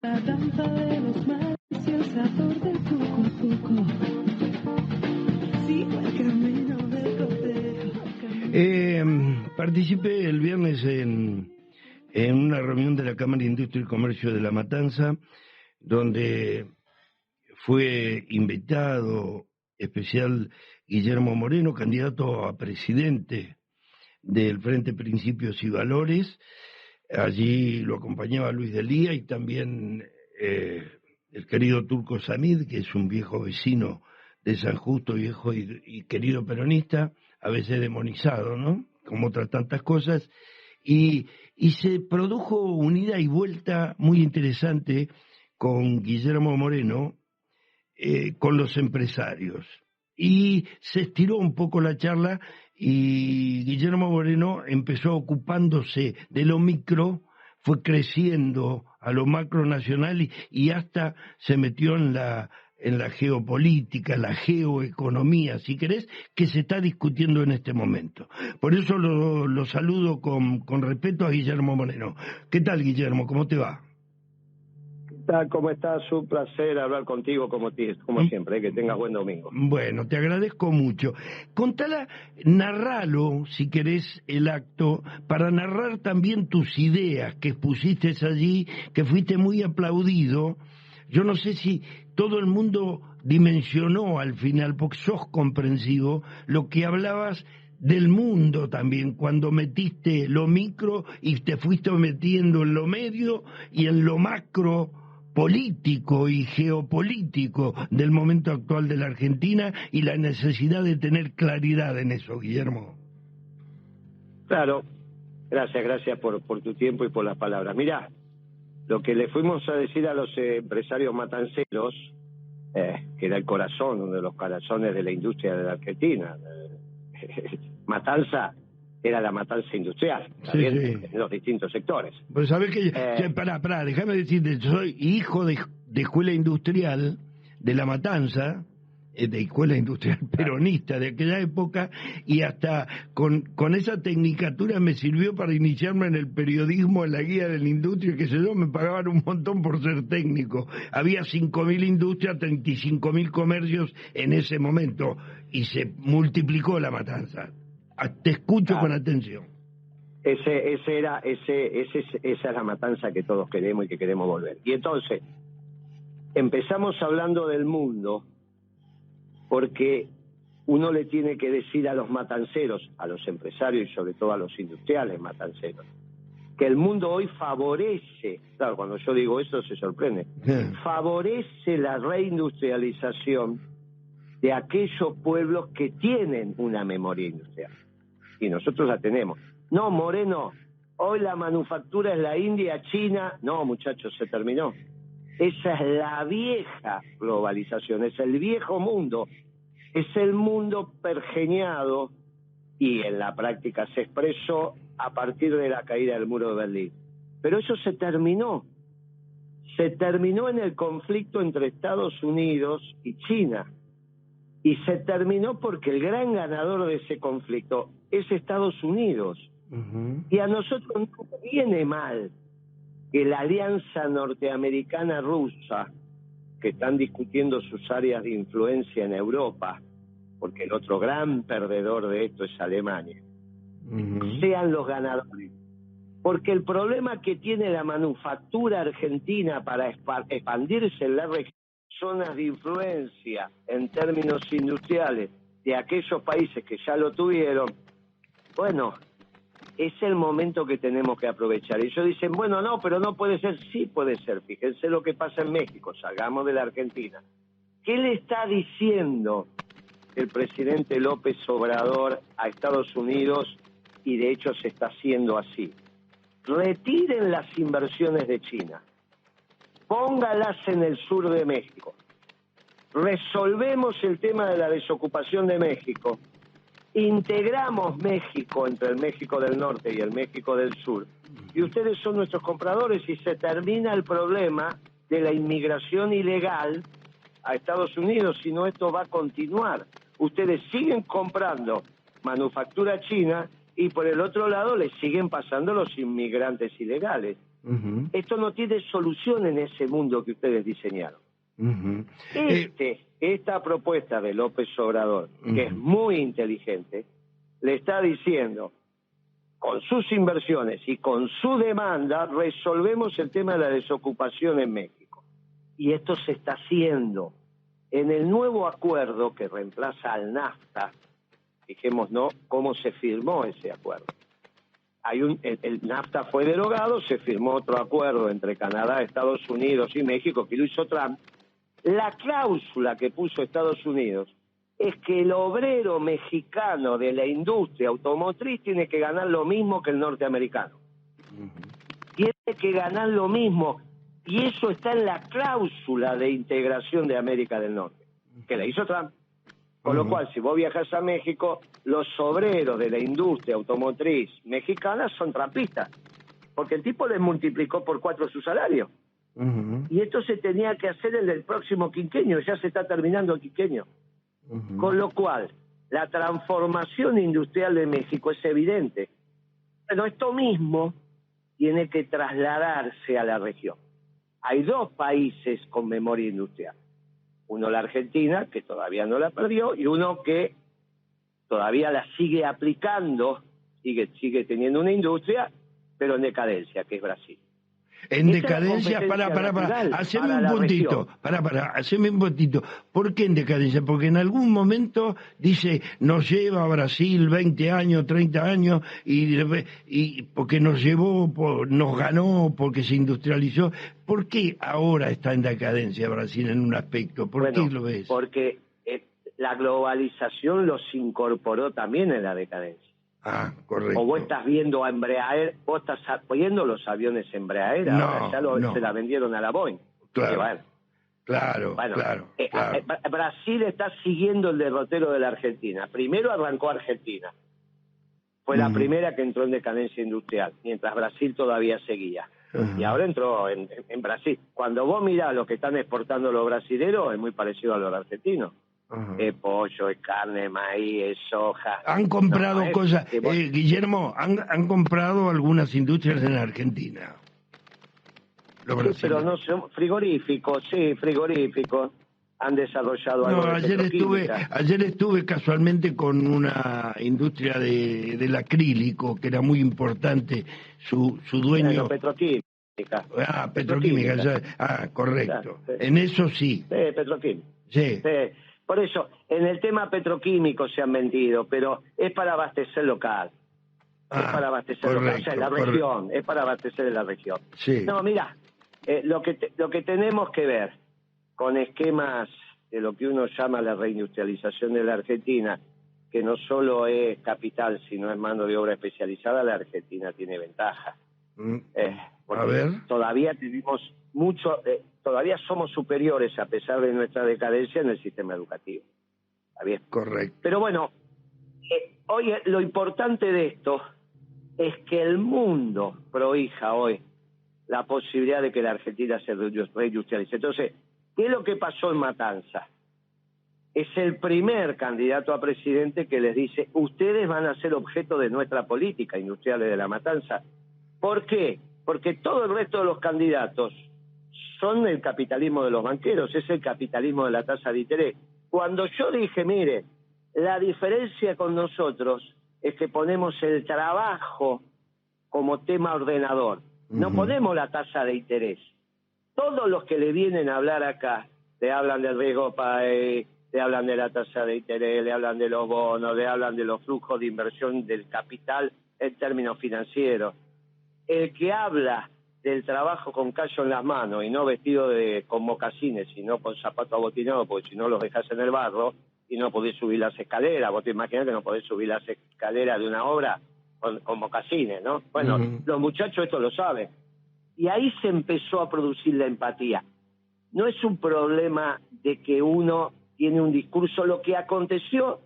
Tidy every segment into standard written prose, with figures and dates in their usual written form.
La danza de los mares y el sabor del coco. Sigo el camino del cortejo. Participé el viernes en una reunión de la Cámara de Industria y Comercio de La Matanza, donde fue invitado especial Guillermo Moreno, candidato a presidente del Frente Principios y Valores. Allí lo acompañaba Luis Delía y también el querido Turco Samid, que es un viejo vecino de San Justo, viejo y querido peronista, a veces demonizado, ¿no? Como otras tantas cosas. Y se produjo una ida y vuelta muy interesante con Guillermo Moreno, con los empresarios. Y se estiró un poco la charla y Guillermo Moreno empezó ocupándose de lo micro, fue creciendo a lo macro nacional y hasta se metió en la geopolítica, la geoeconomía, si querés, que se está discutiendo en este momento. Por eso lo saludo con respeto a Guillermo Moreno. ¿Qué tal, Guillermo? ¿Cómo te va? ¿Cómo estás? Un placer hablar contigo como siempre, que tengas buen domingo. Bueno, te agradezco mucho. Contala, narralo, si querés, el acto, para narrar también tus ideas que expusiste allí, que fuiste muy aplaudido. Yo no sé si todo el mundo dimensionó al final, porque sos comprensivo, lo que hablabas del mundo también, cuando metiste lo micro y te fuiste metiendo en lo medio y en lo macro político y geopolítico del momento actual de la Argentina y la necesidad de tener claridad en eso, Guillermo. Claro, gracias por tu tiempo y por las palabras. Mirá, lo que le fuimos a decir a los empresarios matanceros, que era el corazón, uno de los corazones de la industria de la Argentina, Matanza era la matanza industrial, sí. En los distintos sectores. Pues sabés que, pará, déjame decirte, yo soy hijo de escuela industrial de La Matanza, de escuela industrial peronista de aquella época, y hasta con esa tecnicatura me sirvió para iniciarme en el periodismo, en la guía de la industria, que sé yo, me pagaban un montón por ser técnico. Había 5.000 industrias, 35.000 comercios en ese momento, y se multiplicó La Matanza. Te escucho con atención. Esa es la matanza que todos queremos y que queremos volver. Y entonces, empezamos hablando del mundo, porque uno le tiene que decir a los matanceros, a los empresarios y sobre todo a los industriales matanceros, que el mundo hoy favorece, claro, cuando yo digo eso se sorprende, favorece la reindustrialización de aquellos pueblos que tienen una memoria industrial. Y nosotros la tenemos. No, Moreno, hoy la manufactura es la India, China. No, muchachos, se terminó. Esa es la vieja globalización, es el viejo mundo, es el mundo pergeñado y en la práctica se expresó a partir de la caída del muro de Berlín. Pero eso se terminó en el conflicto entre Estados Unidos y China. Y se terminó porque el gran ganador de ese conflicto es Estados Unidos. Uh-huh. Y a nosotros no viene mal que la alianza norteamericana-rusa, que están discutiendo sus áreas de influencia en Europa, porque el otro gran perdedor de esto es Alemania, uh-huh, sean los ganadores. Porque el problema que tiene la manufactura argentina para expandirse en la región, zonas de influencia en términos industriales de aquellos países que ya lo tuvieron, bueno, es el momento que tenemos que aprovechar. Y ellos dicen, bueno, no, pero no puede ser. Sí puede ser. Fíjense lo que pasa en México, salgamos de la Argentina. ¿Qué le está diciendo el presidente López Obrador a Estados Unidos? Y de hecho se está haciendo así. Retiren las inversiones de China. Póngalas en el sur de México. Resolvemos el tema de la desocupación de México. Integramos México entre el México del norte y el México del sur. Y ustedes son nuestros compradores y se termina el problema de la inmigración ilegal a Estados Unidos, si no esto va a continuar. Ustedes siguen comprando manufactura china y por el otro lado les siguen pasando los inmigrantes ilegales. Esto no tiene solución en ese mundo que ustedes diseñaron. Esta propuesta de López Obrador, que es muy inteligente, le está diciendo, con sus inversiones y con su demanda, resolvemos el tema de la desocupación en México. Y esto se está haciendo. En el nuevo acuerdo que reemplaza al NAFTA, fijémonos cómo se firmó ese acuerdo. El NAFTA fue derogado, se firmó otro acuerdo entre Canadá, Estados Unidos y México, que lo hizo Trump. La cláusula que puso Estados Unidos es que el obrero mexicano de la industria automotriz tiene que ganar lo mismo que el norteamericano. Tiene que ganar lo mismo. Y eso está en la cláusula de integración de América del Norte, que la hizo Trump. Con lo cual, si vos viajas a México, los obreros de la industria automotriz mexicana son trampistas, porque el tipo les multiplicó por 4 su salario. Y esto se tenía que hacer en el próximo quinquenio, ya se está terminando el quinquenio. Con lo cual, la transformación industrial de México es evidente. Pero esto mismo tiene que trasladarse a la región. Hay 2 países con memoria industrial. Uno la Argentina, que todavía no la perdió, y uno que todavía la sigue aplicando, sigue teniendo una industria, pero en decadencia, que es Brasil. En decadencia, haceme un puntito, haceme un puntito. ¿Por qué en decadencia? Porque en algún momento dice, nos lleva a Brasil 20 años, 30 años, y porque nos llevó, nos ganó, porque se industrializó. ¿Por qué ahora está en decadencia Brasil en un aspecto? ¿Por qué lo ves? Porque la globalización los incorporó también en la decadencia. Ah, correcto. O vos estás viendo a Embraer, vos estás viendo los aviones Embraer, ahora ya se la vendieron a la Boeing. Claro, claro. Brasil está siguiendo el derrotero de la Argentina. Primero arrancó Argentina. Fue la primera que entró en decadencia industrial, mientras Brasil todavía seguía. Y ahora entró en Brasil. Cuando vos mirás lo que están exportando los brasileros, es muy parecido a los argentinos. Es pollo, es carne, maíz, es soja. Han comprado cosas, Guillermo, han comprado algunas industrias en Argentina. Sí, pero no son frigoríficos, han desarrollado algo de petroquímica. Ayer estuve casualmente con una industria del acrílico, que era muy importante, su dueño... Petroquímica. Petroquímica, correcto. Sí. En eso sí. Petroquímica. Sí. Por eso, en el tema petroquímico se han vendido, pero es para abastecer local. Es para abastecer local, o sea, en la región, es para abastecer en la región. Sí. No, mira, lo que tenemos que ver con esquemas de lo que uno llama la reindustrialización de la Argentina, que no solo es capital, sino es mano de obra especializada, la Argentina tiene ventaja. A ver. Todavía tenemos todavía somos superiores, a pesar de nuestra decadencia, en el sistema educativo. ¿Está bien? Correcto. Pero bueno, hoy lo importante de esto es que el mundo prohija hoy la posibilidad de que la Argentina se reindustrialice. Entonces, ¿qué es lo que pasó en Matanza? Es el primer candidato a presidente que les dice, ustedes van a ser objeto de nuestra política industrial de La Matanza. ¿Por qué? Porque todo el resto de los candidatos son el capitalismo de los banqueros, es el capitalismo de la tasa de interés. Cuando yo dije, mire, la diferencia con nosotros es que ponemos el trabajo como tema ordenador, no ponemos la tasa de interés. Todos los que le vienen a hablar acá, le hablan del riesgo país, le hablan de la tasa de interés, le hablan de los bonos, le hablan de los flujos de inversión del capital en términos financieros. El que habla del trabajo con callo en las manos y no vestido con mocasines, sino con zapatos abotinados, porque si no los dejas en el barro y no podés subir las escaleras. Vos te imaginás que no podés subir las escaleras de una obra con mocasines, ¿no? Bueno, los muchachos esto lo saben. Y ahí se empezó a producir la empatía. No es un problema de que uno tiene un discurso, lo que aconteció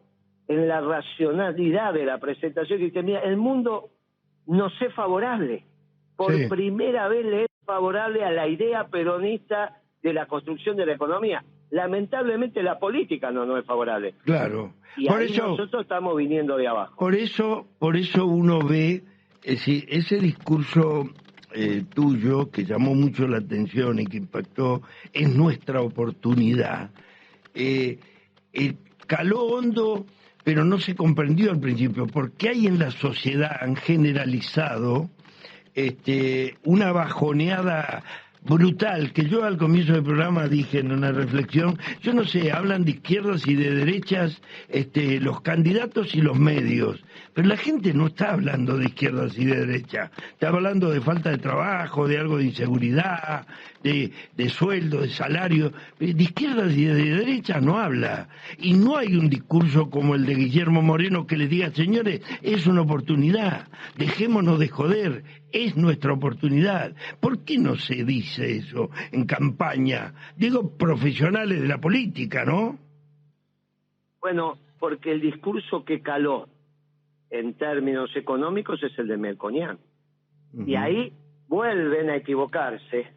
en la racionalidad de la presentación, que dice, mira, el mundo nos es favorable. Por primera vez le es favorable a la idea peronista de la construcción de la economía. Lamentablemente la política no es favorable. Claro. Y por ahí eso, nosotros estamos viniendo de abajo. Por eso uno ve ese discurso tuyo que llamó mucho la atención y que impactó, es nuestra oportunidad. Caló hondo, pero no se comprendió al principio, porque hay en la sociedad, han generalizado una bajoneada brutal, que yo al comienzo del programa dije en una reflexión, yo no sé, hablan de izquierdas y de derechas los candidatos y los medios, pero la gente no está hablando de izquierdas y de derechas, está hablando de falta de trabajo, de algo de inseguridad, de sueldo, de salario, de izquierdas y de derechas no habla, y no hay un discurso como el de Guillermo Moreno que les diga, señores, es una oportunidad, dejémonos de joder, es nuestra oportunidad. ¿Por qué no se dice eso en campaña? Digo, profesionales de la política, ¿no? Bueno, porque el discurso que caló en términos económicos es el de Melconian. Y ahí vuelven a equivocarse,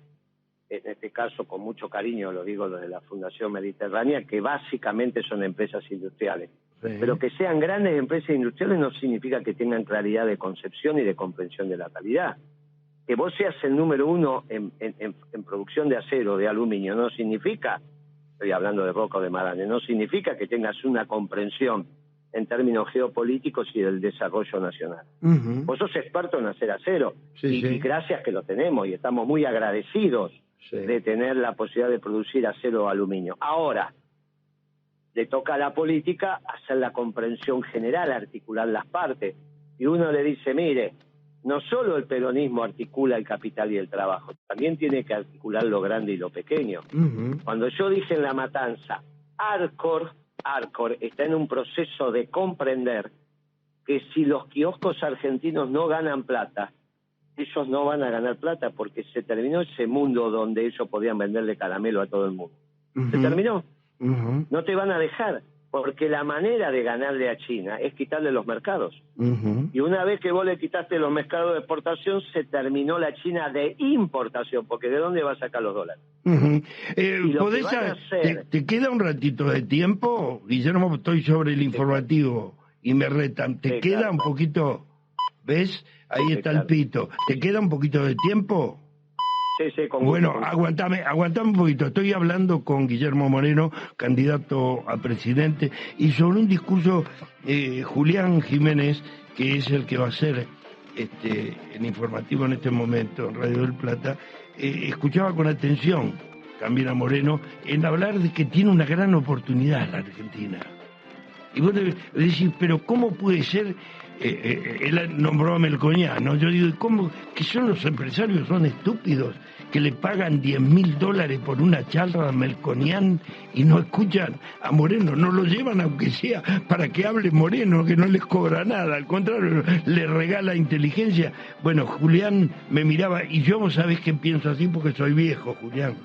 en este caso con mucho cariño lo digo, lo de la Fundación Mediterránea, que básicamente son empresas industriales. Sí. Pero que sean grandes empresas industriales no significa que tengan claridad de concepción y de comprensión de la calidad. Que vos seas el número uno en producción de acero, de aluminio, no significa, estoy hablando de Roca o de Marane, no significa que tengas una comprensión en términos geopolíticos y del desarrollo nacional. Vos sos experto en hacer acero, y gracias que lo tenemos, y estamos muy agradecidos de tener la posibilidad de producir acero o aluminio. Ahora, le toca a la política hacer la comprensión general, articular las partes. Y uno le dice, mire, no solo el peronismo articula el capital y el trabajo, también tiene que articular lo grande y lo pequeño. Cuando yo dije en La Matanza, Arcor está en un proceso de comprender que si los kioscos argentinos no ganan plata, ellos no van a ganar plata porque se terminó ese mundo donde ellos podían venderle caramelo a todo el mundo. Se terminó. No te van a dejar, porque la manera de ganarle a China es quitarle los mercados. Y una vez que vos le quitaste los mercados de exportación, se terminó la China de importación, porque ¿de dónde va a sacar los dólares? ¿Te queda un ratito de tiempo? Guillermo, estoy sobre el informativo y me retan. ¿Te queda un poquito? ¿Ves? Ahí está el pito. ¿Te queda un poquito de tiempo? Sí, con bueno, gusto. aguantame un poquito. Estoy hablando con Guillermo Moreno, candidato a presidente, y sobre un discurso, Julián Jiménez, que es el que va a ser el informativo en este momento en Radio del Plata, escuchaba con atención también a Moreno en hablar de que tiene una gran oportunidad la Argentina. Y vos decís, pero ¿cómo puede ser? Él nombró a Melconian, ¿no? Yo digo, ¿cómo? Que son los empresarios, son estúpidos, que le pagan $10.000 por una charla a Melconian y no escuchan a Moreno, no lo llevan aunque sea para que hable Moreno, que no les cobra nada, al contrario, le regala inteligencia. Bueno, Julián me miraba, y yo vos sabés que pienso así porque soy viejo, Julián.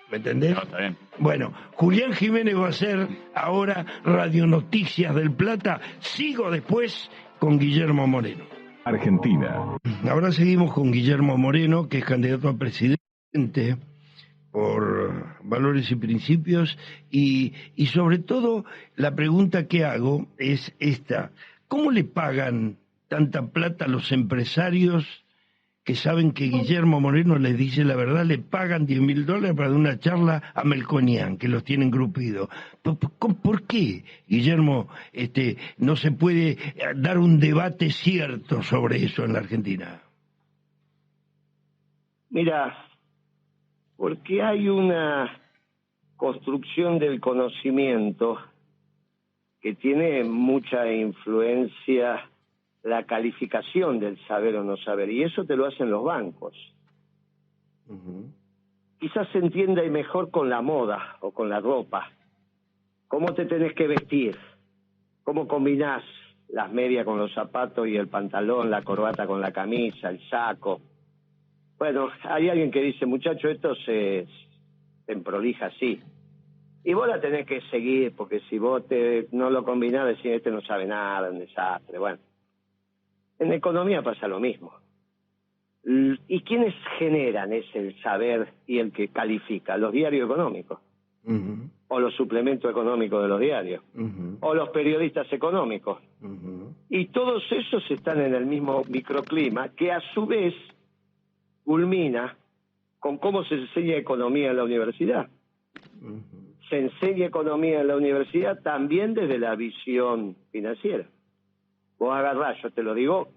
¿Me entendés? No, está bien. Bueno, Julián Jiménez va a hacer ahora Radio Noticias del Plata. Sigo después con Guillermo Moreno. Argentina. Ahora seguimos con Guillermo Moreno, que es candidato a presidente por Valores y Principios. Y sobre todo, la pregunta que hago es esta. ¿Cómo le pagan tanta plata a los empresarios que saben que Guillermo Moreno les dice la verdad, le pagan $10.000 para dar una charla a Melconian, que los tienen grupidos? ¿Por qué, Guillermo, no se puede dar un debate cierto sobre eso en la Argentina? Mira, porque hay una construcción del conocimiento que tiene mucha influencia la calificación del saber o no saber, y eso te lo hacen los bancos. Quizás se entienda y mejor con la moda o con la ropa. ¿Cómo te tenés que vestir? ¿Cómo combinás las medias con los zapatos y el pantalón, la corbata con la camisa, el saco? Bueno, hay alguien que dice, muchacho, esto se emprolija así. Y vos la tenés que seguir, porque si vos no lo combinás, decís, no sabe nada, un desastre, bueno. En economía pasa lo mismo. ¿Y quiénes generan ese saber y el que califica? Los diarios económicos. O los suplementos económicos de los diarios. O los periodistas económicos. Y todos esos están en el mismo microclima, que a su vez culmina con cómo se enseña economía en la universidad. Se enseña economía en la universidad también desde la visión financiera. Vos agarrás, yo te lo digo,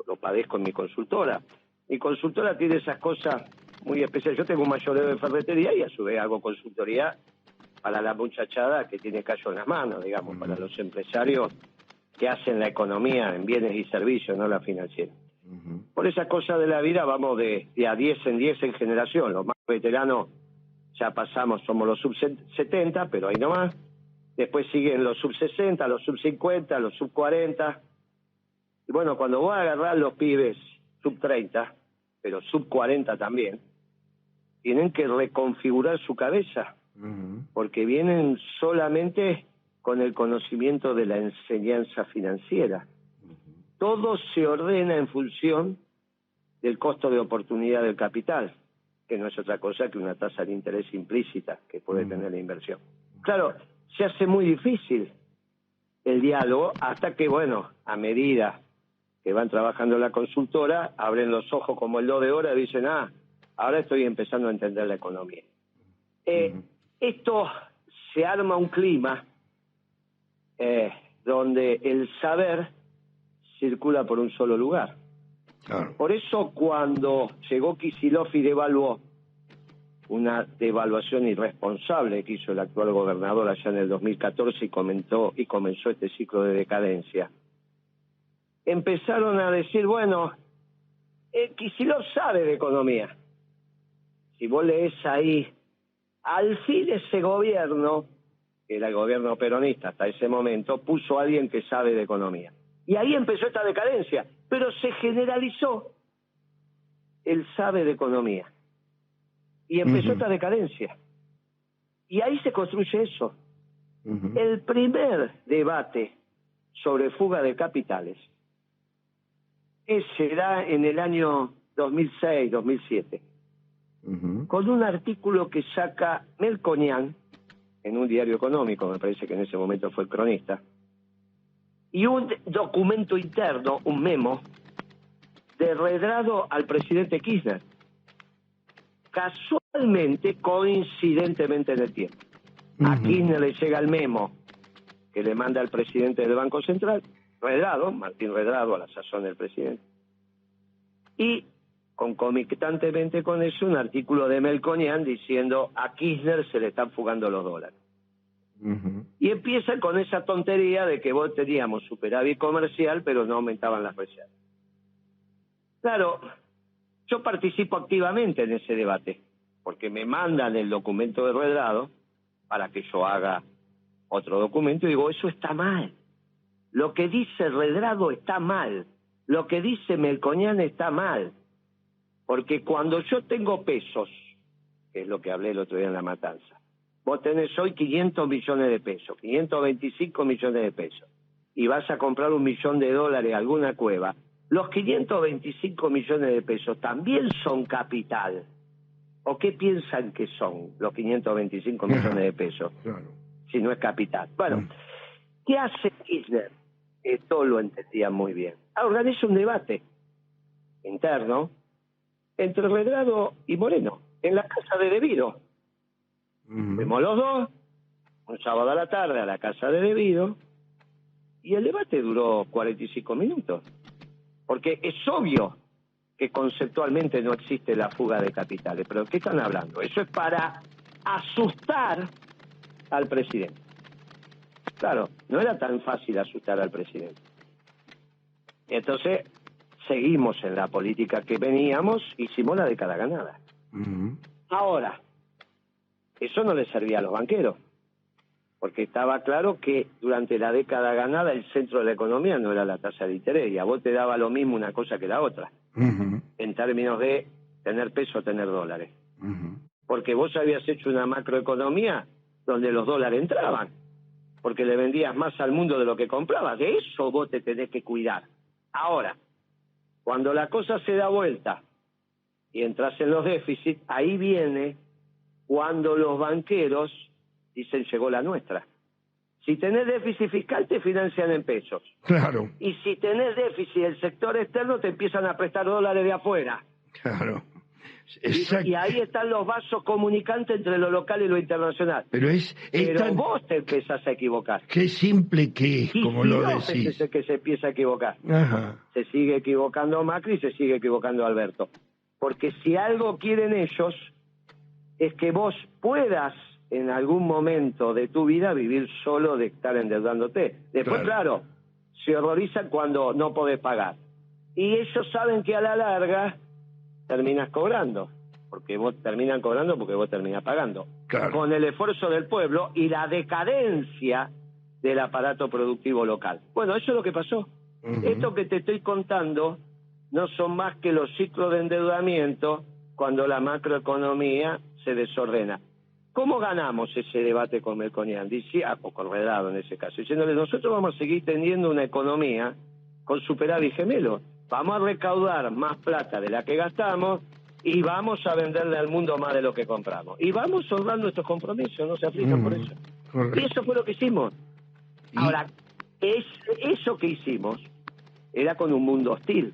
lo padezco en mi consultora. Mi consultora tiene esas cosas muy especiales. Yo tengo un mayoreo de ferretería y a su vez hago consultoría para la muchachada que tiene callo en las manos, digamos, para los empresarios que hacen la economía en bienes y servicios, no la financiera. Por esas cosas de la vida vamos de a 10 en generación. Los más veteranos ya pasamos, somos los sub-70, pero ahí nomás. Después siguen los sub-60, los sub-50, los sub-40. Y bueno, cuando vos agarrás los pibes sub-30, pero sub-40 también, tienen que reconfigurar su cabeza, porque vienen solamente con el conocimiento de la enseñanza financiera. Todo se ordena en función del costo de oportunidad del capital, que no es otra cosa que una tasa de interés implícita que puede tener la inversión. Claro, se hace muy difícil el diálogo hasta que, bueno, a medida que van trabajando en la consultora, abren los ojos como el 2 de hora y dicen, ahora estoy empezando a entender la economía. Esto se arma un clima donde el saber circula por un solo lugar. Claro. Por eso cuando llegó Kicillof y devaluó, una devaluación irresponsable que hizo el actual gobernador allá en el 2014 y comenzó este ciclo de decadencia, empezaron a decir, bueno, Kicillof sabe de economía. Si vos lees ahí, al fin ese gobierno, que era el gobierno peronista hasta ese momento, puso a alguien que sabe de economía. Y ahí empezó esta decadencia, pero se generalizó el sabe de economía. Y empezó esta decadencia. Y ahí se construye eso. El primer debate sobre fuga de capitales se da en el año 2006-2007, con un artículo que saca Melconian en un diario económico, me parece que en ese momento fue el Cronista, y un documento interno, un memo, de Redrado al presidente Kirchner, casualmente, coincidentemente en el tiempo. A Kirchner le llega el memo que le manda al presidente del Banco Central, Redrado, Martín Redrado, a la sazón del presidente, y concomitantemente con eso un artículo de Melconian diciendo a Kirchner se le están fugando los dólares. Y empieza con esa tontería de que vos teníamos superávit comercial pero no aumentaban las reservas. Claro, yo participo activamente en ese debate porque me mandan el documento de Redrado para que yo haga otro documento y digo, eso está mal. Lo que dice Redrado está mal. Lo que dice Melconian está mal. Porque cuando yo tengo pesos, que es lo que hablé el otro día en La Matanza, vos tenés hoy 500 millones de pesos, 525 millones de pesos, y vas a comprar $1 millón a alguna cueva, los 525 millones de pesos también son capital. ¿O qué piensan que son los 525 millones de pesos? Claro. Si no es capital. Bueno, ¿qué hace Kirchner? Esto lo entendía muy bien. Organiza un debate interno entre Redrado y Moreno, en la casa de De Vido. Fuimos los dos, un sábado a la tarde a la casa de De Vido, y el debate duró 45 minutos. Porque es obvio que conceptualmente no existe la fuga de capitales. ¿Pero qué están hablando? Eso es para asustar al presidente. Claro, no era tan fácil asustar al presidente. Entonces, seguimos en la política que veníamos, hicimos la década ganada. Ahora, eso no le servía a los banqueros, porque estaba claro que durante la década ganada el centro de la economía no era la tasa de interés, y a vos te daba lo mismo una cosa que la otra, en términos de tener peso o tener dólares. Porque vos habías hecho una macroeconomía donde los dólares entraban, porque le vendías más al mundo de lo que comprabas. De eso vos te tenés que cuidar. Ahora, cuando la cosa se da vuelta y entras en los déficits, ahí viene cuando los banqueros dicen llegó la nuestra. Si tenés déficit fiscal te financian en pesos. Claro. Y si tenés déficit del sector externo te empiezan a prestar dólares de afuera. Claro. Exacto. Y ahí están los vasos comunicantes entre lo local y lo internacional. Pero Pero vos te empezás a equivocar. Qué simple que es, como lo decís. Es el que se empieza a equivocar. Ajá. Se sigue equivocando Macri y se sigue equivocando Alberto. Porque si algo quieren ellos, es que vos puedas en algún momento de tu vida vivir solo de estar endeudándote. Después, claro, se horrorizan cuando no podés pagar. Y ellos saben que a la larga terminas cobrando, porque vos terminan cobrando porque vos terminás pagando. Claro. Con el esfuerzo del pueblo y la decadencia del aparato productivo local. Bueno, eso es lo que pasó. Esto que te estoy contando no son más que los ciclos de endeudamiento cuando la macroeconomía se desordena. ¿Cómo ganamos ese debate con Melconian? Dice, o con Redado en ese caso, diciéndole, nosotros vamos a seguir teniendo una economía con superávit gemelo. Vamos a recaudar más plata de la que gastamos y vamos a venderle al mundo más de lo que compramos. Y vamos a honrar nuestros compromisos, no se aplican por eso. Correcto. Y eso fue lo que hicimos. Ahora, eso que hicimos era con un mundo hostil,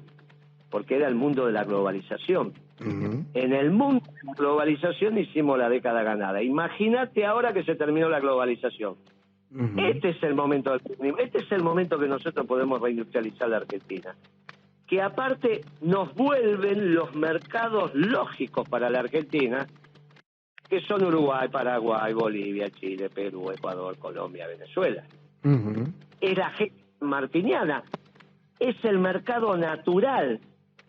porque era el mundo de la globalización. En el mundo de la globalización hicimos la década ganada. Imagínate ahora que se terminó la globalización. Este es el momento que nosotros podemos reindustrializar la Argentina. Que aparte nos vuelven los mercados lógicos para la Argentina, que son Uruguay, Paraguay, Bolivia, Chile, Perú, Ecuador, Colombia, Venezuela. Es la gente martiniana. Es el mercado natural,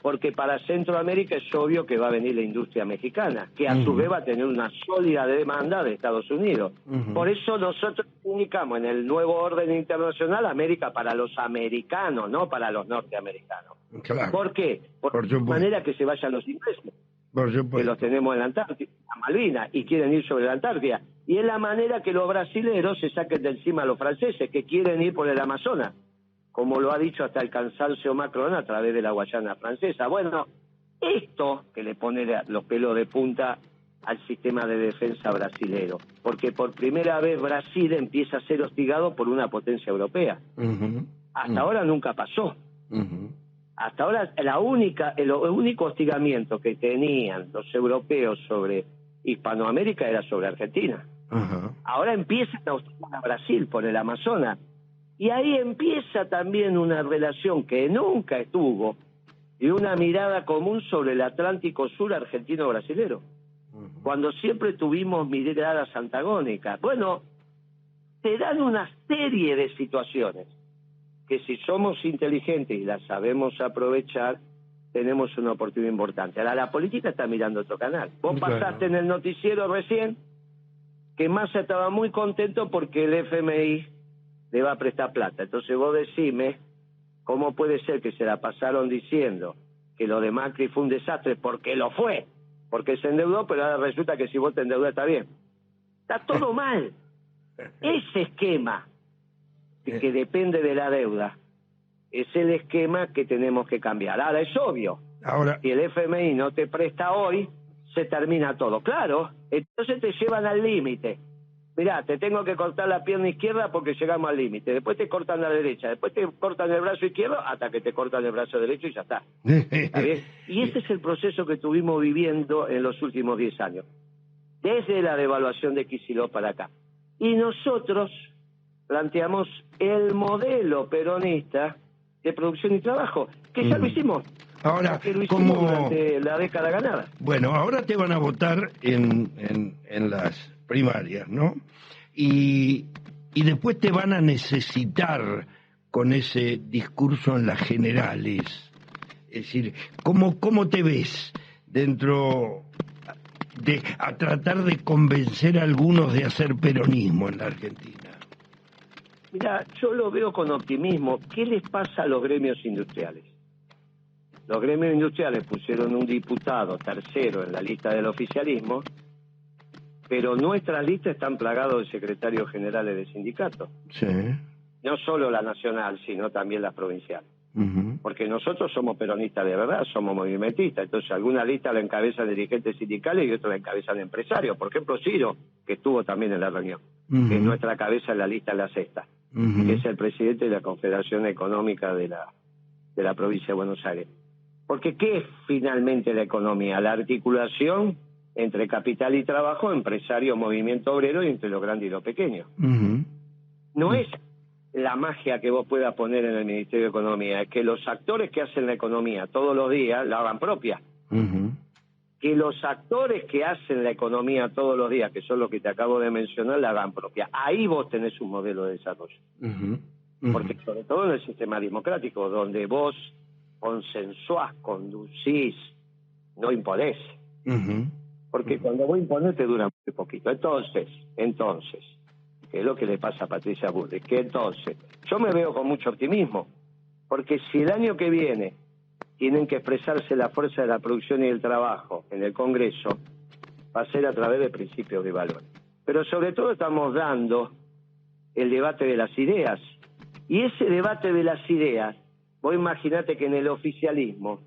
porque para Centroamérica es obvio que va a venir la industria mexicana, que a su vez va a tener una sólida demanda de Estados Unidos. Por eso nosotros comunicamos en el nuevo orden internacional América para los americanos, no para los norteamericanos. Claro. ¿Por qué? De manera que se vayan los ingleses, que los tenemos en la Antártida, en Malvinas, y quieren ir sobre la Antártida. Y es la manera que los brasileros se saquen de encima a los franceses, que quieren ir por el Amazonas, como lo ha dicho hasta el cansancio Macron a través de la Guayana francesa. Bueno, esto que le pone los pelos de punta al sistema de defensa brasilero, porque por primera vez Brasil empieza a ser hostigado por una potencia europea. Hasta ahora nunca pasó. Hasta ahora el único hostigamiento que tenían los europeos sobre Hispanoamérica era sobre Argentina. Ahora empiezan a hostigar a Brasil por el Amazonas. Y ahí empieza también una relación que nunca estuvo y una mirada común sobre el Atlántico Sur argentino-brasilero, cuando siempre tuvimos miradas antagónicas. Bueno, te dan una serie de situaciones que si somos inteligentes y las sabemos aprovechar, tenemos una oportunidad importante. Ahora, la política está mirando otro canal. Vos pasaste en el noticiero recién que Massa estaba muy contento porque el FMI le va a prestar plata. Entonces vos decime cómo puede ser que se la pasaron diciendo que lo de Macri fue un desastre, porque lo fue, porque se endeudó, pero ahora resulta que si vos te endeudas está bien. Está todo mal. Ese esquema que depende de la deuda es el esquema que tenemos que cambiar. Ahora es obvio, si el FMI no te presta hoy, se termina todo. Claro, entonces te llevan al límite. Mirá, te tengo que cortar la pierna izquierda porque llegamos al límite. Después te cortan la derecha, después te cortan el brazo izquierdo hasta que te cortan el brazo derecho y ya está. ¿Está bien? Y ese es el proceso que estuvimos viviendo en los últimos 10 años, desde la devaluación de Kicillof para acá. Y nosotros planteamos el modelo peronista de producción y trabajo, que ya lo hicimos. Ahora, que lo hicimos durante la década ganada. Bueno, ahora te van a votar en las primarias, ¿no? Y después te van a necesitar con ese discurso en las generales. Es decir, ¿cómo te ves dentro a tratar de convencer a algunos de hacer peronismo en la Argentina? Mira, yo lo veo con optimismo. ¿Qué les pasa a los gremios industriales? Los gremios industriales pusieron un diputado tercero en la lista del oficialismo, pero nuestras listas están plagadas de secretarios generales de sindicatos. Sí. No solo la nacional, sino también las provinciales. Porque nosotros somos peronistas de verdad, somos movimentistas. Entonces, algunas listas la encabezan dirigentes sindicales y otras la encabezan empresarios. Por ejemplo, Ciro, que estuvo también en la reunión, que es nuestra cabeza en la lista, en la sexta, que es el presidente de la Confederación Económica de la provincia de Buenos Aires. Porque ¿qué es finalmente la economía? La articulación entre capital y trabajo, empresario, movimiento obrero y entre lo grande y lo pequeño. No es la magia que vos puedas poner en el Ministerio de Economía, es que los actores que hacen la economía todos los días la hagan propia. Que los actores que hacen la economía todos los días, que son los que te acabo de mencionar, la hagan propia. Ahí vos tenés un modelo de desarrollo. Porque sobre todo en el sistema democrático, donde vos consensuás, conducís, no imponés. Porque cuando vos imponés te dura muy poquito. Entonces, que es lo que le pasa a Patricia Bullrich, que entonces, yo me veo con mucho optimismo, porque si el año que viene tienen que expresarse la fuerza de la producción y el trabajo en el Congreso, va a ser a través de principios de valor. Pero sobre todo estamos dando el debate de las ideas. Y ese debate de las ideas, vos imaginate que en el oficialismo,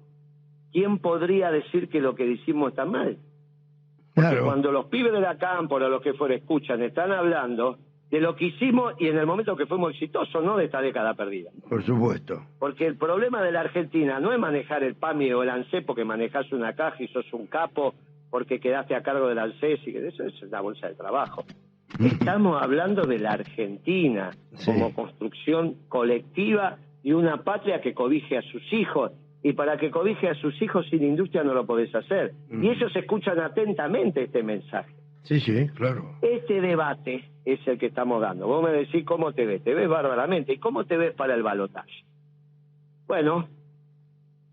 ¿quién podría decir que lo que decimos está mal? Porque Claro. cuando los pibes de la cámpora o los que fuera escuchan, están hablando de lo que hicimos y en el momento que fuimos exitosos, no de esta década perdida. Por supuesto. Porque el problema de la Argentina no es manejar el PAMI o el ANSES porque manejás una caja y sos un capo porque quedaste a cargo del ANSES y que eso es la bolsa de trabajo. Estamos hablando de la Argentina como construcción colectiva y una patria que cobije a sus hijos. Y para que cobije a sus hijos sin industria no lo podés hacer. Y ellos escuchan atentamente este mensaje. Sí, claro. Este debate es el que estamos dando. Vos me decís cómo te ves. Te ves bárbaramente. ¿Y cómo te ves para el balotaje? Bueno,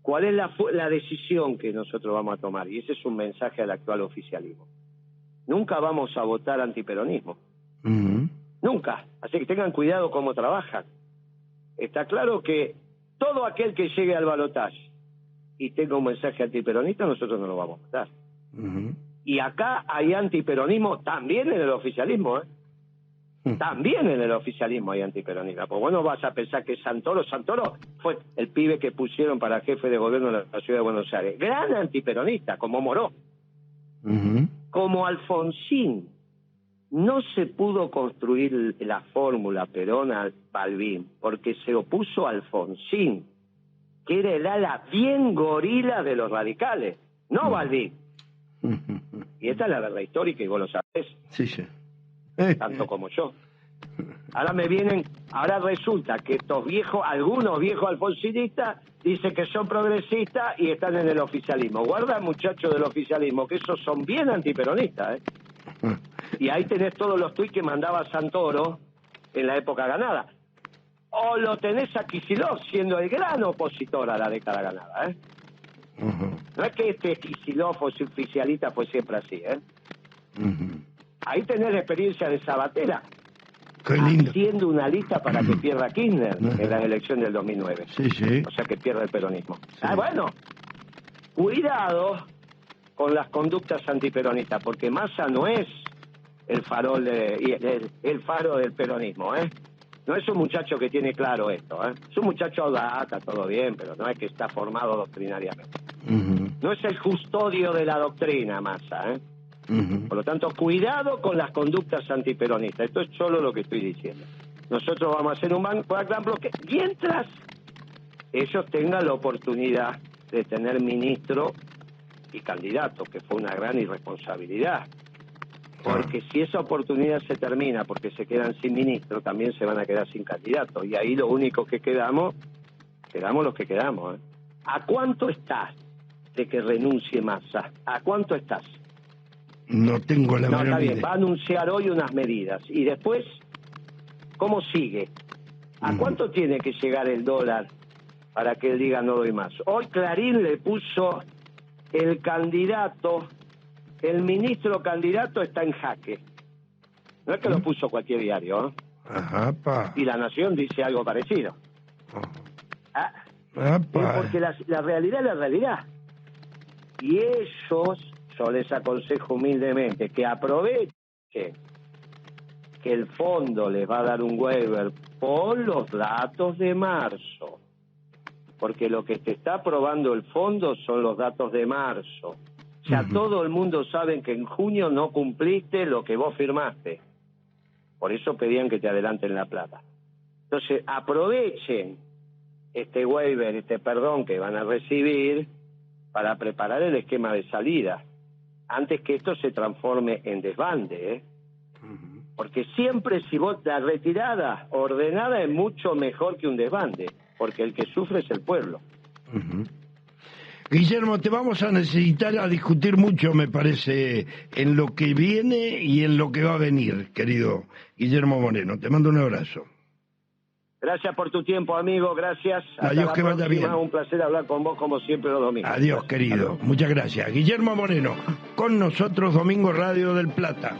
¿cuál es la decisión que nosotros vamos a tomar? Y ese es un mensaje al actual oficialismo. Nunca vamos a votar antiperonismo. Nunca. Así que tengan cuidado cómo trabajan. Está claro que todo aquel que llegue al balotaje y tenga un mensaje antiperonista, nosotros no lo vamos a votar. Y acá hay antiperonismo también en el oficialismo, ¿eh? También en el oficialismo hay antiperonismo. Pues bueno, vas a pensar que Santoro fue el pibe que pusieron para jefe de gobierno de la ciudad de Buenos Aires. Gran antiperonista, como Moró. Como Alfonsín. No se pudo construir la fórmula Perón-Balbín porque se opuso a Alfonsín, que era el ala bien gorila de los radicales, no Balbín. Y esta es la verdad histórica y vos lo sabés. Sí. Tanto como yo. Ahora resulta que estos viejos, algunos viejos alfonsinistas, dicen que son progresistas y están en el oficialismo. Guarda, muchachos del oficialismo, que esos son bien antiperonistas, ¿eh? Y ahí tenés todos los tuits que mandaba Santoro en la época ganada. O lo tenés a Kicillof siendo el gran opositor a la década ganada, ¿eh? No es que este Kicillof o su oficialista fue siempre así, ¿eh? Ahí tenés la experiencia de Sabatella haciendo una lista para que pierda Kirchner en las elecciones del 2009. Sí. O sea, que pierda el peronismo. Bueno, cuidado con las conductas antiperonistas, porque Massa no es el faro del peronismo, ¿eh? No es un muchacho que tiene claro esto, ¿eh? Es un muchacho audaz, está todo bien, pero no es que está formado doctrinariamente. No es el custodio de la doctrina, Massa, ¿eh? Por lo tanto, cuidado con las conductas antiperonistas. Esto es solo lo que estoy diciendo. Nosotros vamos a hacer un gran bloque mientras ellos tengan la oportunidad de tener ministro y candidato, que fue una gran irresponsabilidad. Porque si esa oportunidad se termina porque se quedan sin ministro, también se van a quedar sin candidato. Y ahí lo único que quedamos los que quedamos, ¿eh? ¿A cuánto estás de que renuncie Massa? ¿A cuánto estás? No tengo la menor idea. Está bien, idea. va a anunciar hoy unas medidas. Y después, ¿cómo sigue? ¿A cuánto tiene que llegar el dólar para que él diga no doy más? Hoy Clarín le puso el ministro candidato está en jaque. No es que lo puso cualquier diario, ¿eh? Y La Nación dice algo parecido. Porque la realidad es la realidad. Y ellos, yo les aconsejo humildemente que aprovechen que el fondo les va a dar un waiver por los datos de marzo. Porque lo que te está aprobando el fondo son los datos de marzo. O sea, todo el mundo sabe que en junio no cumpliste lo que vos firmaste. Por eso pedían que te adelanten la plata. Entonces, aprovechen este waiver, este perdón que van a recibir para preparar el esquema de salida, antes que esto se transforme en desbande, ¿eh? Porque siempre, si vos, la retirada ordenada es mucho mejor que un desbande, porque el que sufre es el pueblo. Guillermo, te vamos a necesitar a discutir mucho, me parece, en lo que viene y en lo que va a venir, querido Guillermo Moreno. Te mando un abrazo. Gracias por tu tiempo, amigo, gracias. Adiós, que vaya bien. Un placer hablar con vos como siempre los domingos. Adiós, querido. Muchas gracias. Guillermo Moreno, con nosotros, Domingo Radio del Plata.